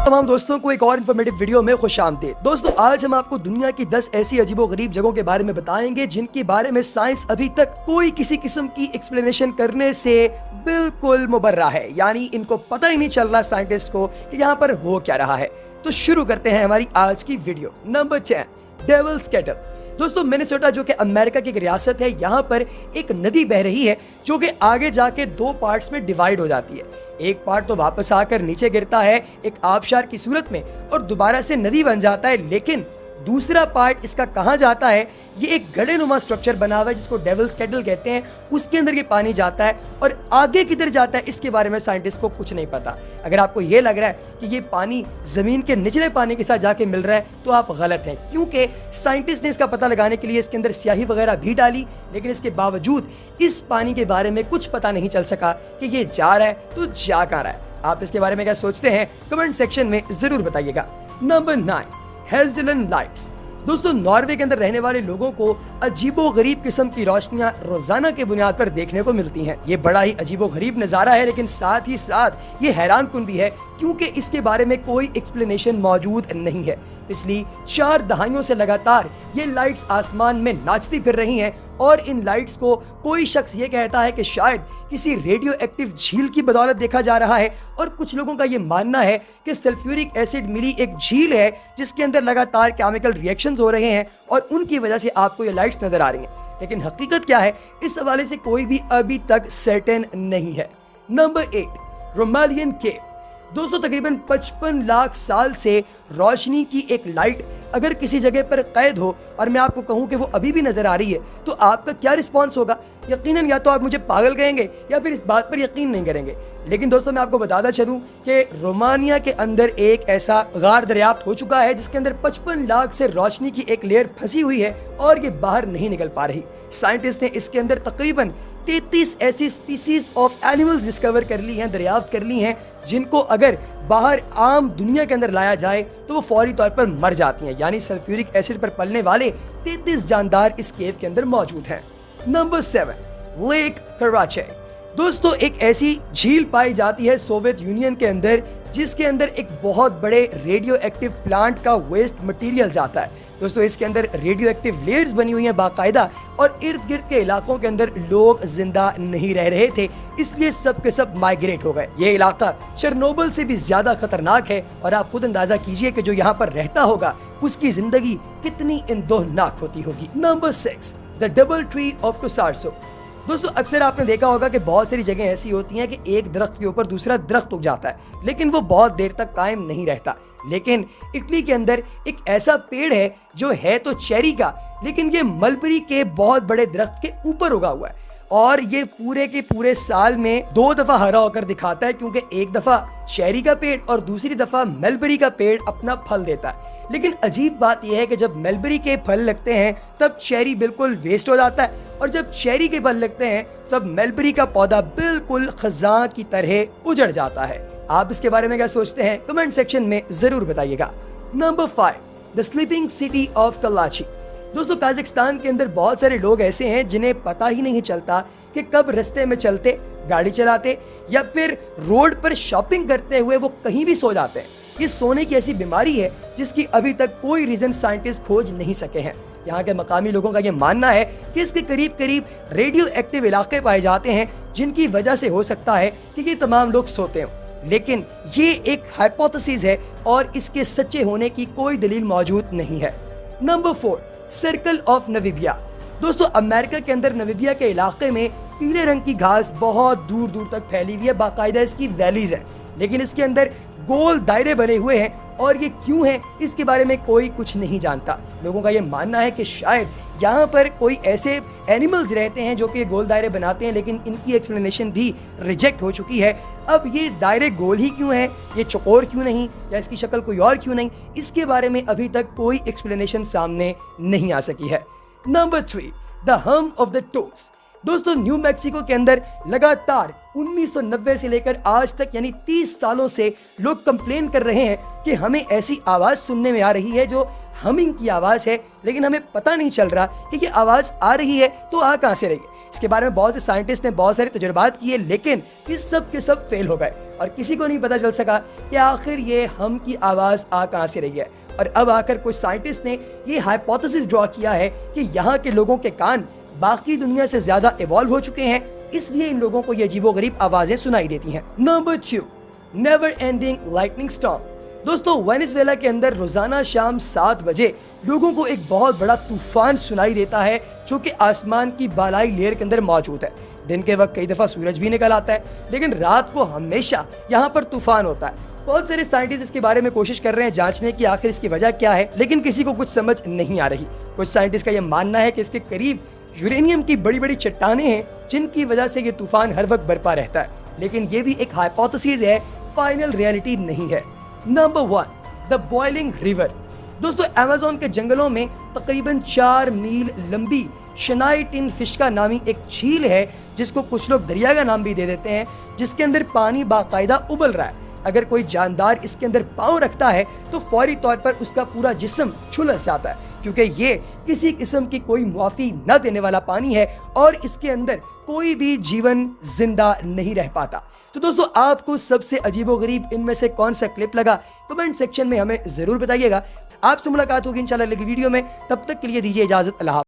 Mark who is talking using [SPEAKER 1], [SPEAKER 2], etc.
[SPEAKER 1] तमाम दोस्तों को एक और इन्फॉर्मेटिव वीडियो में खुश आमदीद। दोस्तों आज हम आपको दुनिया की 10 ऐसी अजीबोगरीब जगहों के बारे में बताएंगे जिनके बारे में साइंस अभी तक कोई किसी किस्म की एक्सप्लेनेशन करने से बिल्कुल मुबर्रा है, यानी इनको पता ही नहीं चल रहा साइंटिस्ट को कि यहाँ पर हो क्या रहा है। तो शुरू करते हैं हमारी आज की वीडियो। Number 10, Devil's Kettle. दोस्तों मिनेसोटा जो कि अमेरिका की एक रियासत है, यहाँ पर एक नदी बह रही है जो कि आगे जाके 2 पार्ट्स में डिवाइड हो जाती है। एक पार्ट तो वापस आकर नीचे गिरता है एक आबशार की सूरत में और दोबारा से नदी बन जाता है, लेकिन दूसरा पार्ट इसका कहाँ जाता है, ये एक गड्ढेनुमा स्ट्रक्चर बना हुआ है जिसको डेविल्स केटल कहते हैं। उसके अंदर ये पानी जाता है और आगे किधर जाता है इसके बारे में साइंटिस्ट को कुछ नहीं पता। अगर आपको ये लग रहा है कि ये पानी जमीन के निचले पानी के साथ जाके मिल रहा है तो आप गलत हैं, क्योंकि साइंटिस्ट ने इसका पता लगाने के लिए इसके अंदर स्याही वगैरह भी डाली, लेकिन इसके बावजूद इस पानी के बारे में कुछ पता नहीं चल सका कि ये जा रहा है तो जा कहाँ रहा है। आप इसके बारे में क्या सोचते हैं कमेंट सेक्शन में जरूर बताइएगा। Number 9, Hessdalen lights. दोस्तों नॉर्वे के अंदर रहने वाले लोगों को अजीबो गरीब किस्म की रोशनियां रोजाना के बुनियाद पर देखने को मिलती हैं। ये बड़ा ही अजीबो गरीब नज़ारा है, लेकिन साथ ही साथ ये हैरान कुन भी है क्योंकि इसके बारे में कोई एक्सप्लेनेशन मौजूद नहीं है। पिछली 4 दहाइयों से लगातार ये लाइट्स आसमान में नाचती फिर रही हैं और इन लाइट्स को कोई शख्स ये कहता है कि शायद किसी रेडियो एक्टिव झील की बदौलत देखा जा रहा है, और कुछ लोगों का ये मानना है कि सल्फ्यूरिक एसिड मिली एक झील है जिसके अंदर लगातार केमिकल रिएक्शंस हो रहे हैं और उनकी वजह से आपको ये लाइट्स नजर आ रही हैं। लेकिन हकीकत क्या है इस हवाले से कोई भी अभी तक सर्टेन नहीं है। नंबर 8, रोमालियन केव। दोस्तों तकरीबन 55 लाख साल से रोशनी की एक लाइट अगर किसी जगह पर कैद हो और मैं आपको कहूं कि वो अभी भी नजर आ रही है तो आपका क्या रिस्पॉन्स होगा? यकीनन या तो आप मुझे पागल कहेंगे या फिर इस बात पर यकीन नहीं करेंगे। लेकिन दोस्तों मैं आपको बताता चलूं कि रोमानिया के अंदर एक ऐसा गार दरियाफ्त हो चुका है जिसके अंदर 55 लाख से रोशनी की एक लेयर फंसी हुई है और ये बाहर नहीं निकल पा रही। साइंटिस्ट ने इसके अंदर तकरीबन 33 ऐसी स्पीसीज ऑफ एनिमल्स डिस्कवर कर ली हैं, दरियाफ्त कर ली हैं, जिनको अगर बाहर आम दुनिया के अंदर लाया जाए तो वो फौरी तौर पर मर जाती हैं। यानी सल्फ्यूरिक एसिड पर पलने वाले 33 जानदार इस केव के अंदर मौजूद हैं। नंबर 7, लेक कराचे। दोस्तों एक ऐसी झील पाई जाती है सोवियत यूनियन के अंदर जिसके अंदर एक बहुत बड़े रेडियो एक्टिव प्लांट का वेस्ट मटेरियल जाता है। दोस्तों इसके अंदर रेडियो एक्टिव लेयर्स बनी हुई हैं बाकायदा, और इर्द गिर्द के इलाकों के अंदर लोग जिंदा नहीं रह रहे थे, इसलिए सब के सब माइग्रेट हो गए। ये इलाका चेरनोबिल से भी ज्यादा खतरनाक है और आप खुद अंदाजा कीजिए कि जो यहाँ पर रहता होगा उसकी जिंदगी कितनी इंदोहनाक होती होगी। Number 6, the double tree of टुसार्सो। दोस्तों अक्सर आपने देखा होगा कि बहुत सारी जगह ऐसी होती हैं कि एक दरख्त के ऊपर दूसरा दरख्त उग जाता है, लेकिन वो बहुत देर तक कायम नहीं रहता। लेकिन इटली के अंदर एक ऐसा पेड़ है जो है तो चेरी का, लेकिन ये मलबरी के बहुत बड़े दरख्त के ऊपर उगा हुआ है और ये पूरे के पूरे साल में 2 दफा हरा होकर दिखाता है, क्योंकि एक दफा चेरी का पेड़ और दूसरी दफा मलबरी का पेड़ अपना फल देता है। लेकिन अजीब बात यह है कि जब मलबरी के फल लगते हैं तब चेरी बिल्कुल वेस्ट हो जाता है, और जब चेरी के फल लगते हैं तब मलबरी का पौधा बिल्कुल खजां की तरह उजड़ जाता है। आप इसके बारे में क्या सोचते हैं कमेंट सेक्शन में जरूर बताइएगा। Number 5, the sleeping city of Kalachi. दोस्तों काजाकिस्तान के अंदर बहुत सारे लोग ऐसे हैं जिन्हें पता ही नहीं चलता कि कब रास्ते में चलते, गाड़ी चलाते या फिर रोड पर शॉपिंग करते हुए वो कहीं भी सो जाते हैं। ये सोने की ऐसी बीमारी है जिसकी अभी तक कोई रीजन साइंटिस्ट खोज नहीं सके हैं। यहाँ के मकामी लोगों का ये मानना है कि इसके करीब करीब रेडियो एक्टिव इलाके पाए जाते हैं जिनकी वजह से हो सकता है कि ये तमाम लोग सोते हों, लेकिन ये एक हाइपोथेसिस है और इसके सच्चे होने की कोई दलील मौजूद नहीं है। Number 4, circle of Namibia. दोस्तों अमेरिका के अंदर नमीबिया के इलाके में पीले रंग की घास बहुत दूर दूर तक फैली हुई है, बाकायदा इसकी वैलीज है, लेकिन इसके अंदर गोल दायरे बने हुए हैं और ये क्यों है इसके बारे में कोई कुछ नहीं जानता। लोगों का ये मानना है कि शायद यहाँ पर कोई ऐसे एनिमल्स रहते हैं जो कि गोल दायरे बनाते हैं, लेकिन इनकी एक्सप्लेनेशन भी रिजेक्ट हो चुकी है। अब ये दायरे गोल ही क्यों हैं, ये चौकोर क्यों नहीं, या इसकी शक्ल कोई और क्यों नहीं, इसके बारे में अभी तक कोई एक्सप्लेनेशन सामने नहीं आ सकी है। नंबर 3, द हम ऑफ द टोस। दोस्तों न्यू मैक्सिको के अंदर लगातार 1990 से लेकर आज तक यानी 30 सालों से लोग कंप्लेन कर रहे हैं कि हमें ऐसी आवाज सुनने में आ रही है जो हमिंग की आवाज है, लेकिन हमें पता नहीं चल रहा कि ये आवाज आ रही है तो आ कहां से रही है। اس کے بارے میں بہت سے سائنٹسٹ نے بہت سارے تجربات کیے لیکن یہ سب کے سب فیل ہو گئے اور کسی کو نہیں پتا چل سکا کہ آخر یہ ہم کی آواز آ کہاں سے رہی ہے. اور اب آ کر کچھ سائنٹسٹ نے یہ ہائپوتھیسس ڈرا کیا ہے کہ یہاں کے لوگوں کے کان باقی دنیا سے زیادہ ایوالو ہو چکے ہیں, اس لیے ان لوگوں کو یہ عجیب و غریب آوازیں سنائی دیتی ہیں. Number 2, never ending Lightning storm. دوستو وینیزویلا کے اندر روزانہ شام 7 بجے لوگوں کو ایک بہت بڑا طوفان سنائی دیتا ہے جو کہ آسمان کی بالائی لیئر کے اندر موجود ہے. دن کے وقت کئی دفعہ سورج بھی نکل آتا ہے لیکن رات کو ہمیشہ یہاں پر طوفان ہوتا ہے. بہت سارے سائنٹسٹ اس کے بارے میں کوشش کر رہے ہیں جانچنے کی آخر اس کی وجہ کیا ہے لیکن کسی کو کچھ سمجھ نہیں آ رہی. کچھ سائنٹسٹ کا یہ ماننا ہے کہ اس کے قریب یورینیم کی بڑی بڑی چٹانیں ہیں جن کی وجہ سے یہ طوفان ہر وقت برپا رہتا ہے, لیکن یہ بھی ایک ہائپوتھیسس ہے, فائنل ریئلٹی نہیں ہے. نمبر 1, دا بوائلنگ ریور. دوستو ایمیزون کے جنگلوں میں تقریباً 4 میل لمبی شنائی ٹن فش کا نامی ایک جھیل ہے جس کو کچھ لوگ دریا کا نام بھی دے دیتے ہیں, جس کے اندر پانی باقاعدہ ابل رہا ہے. اگر کوئی جاندار اس کے اندر پاؤں رکھتا ہے تو فوری طور پر اس کا پورا جسم جھلس جاتا ہے کیونکہ یہ کسی قسم کی کوئی معافی نہ دینے والا پانی ہے اور اس کے اندر کوئی بھی جیون زندہ نہیں رہ پاتا. تو دوستو آپ کو سب سے عجیب و غریب ان میں سے کون سا کلپ لگا کمنٹ سیکشن میں ہمیں ضرور بتائیے گا. آپ سے ملاقات ہوگی انشاءاللہ اگلی ویڈیو میں, تب تک کے لیے دیجیے اجازت. اللہ حافظ.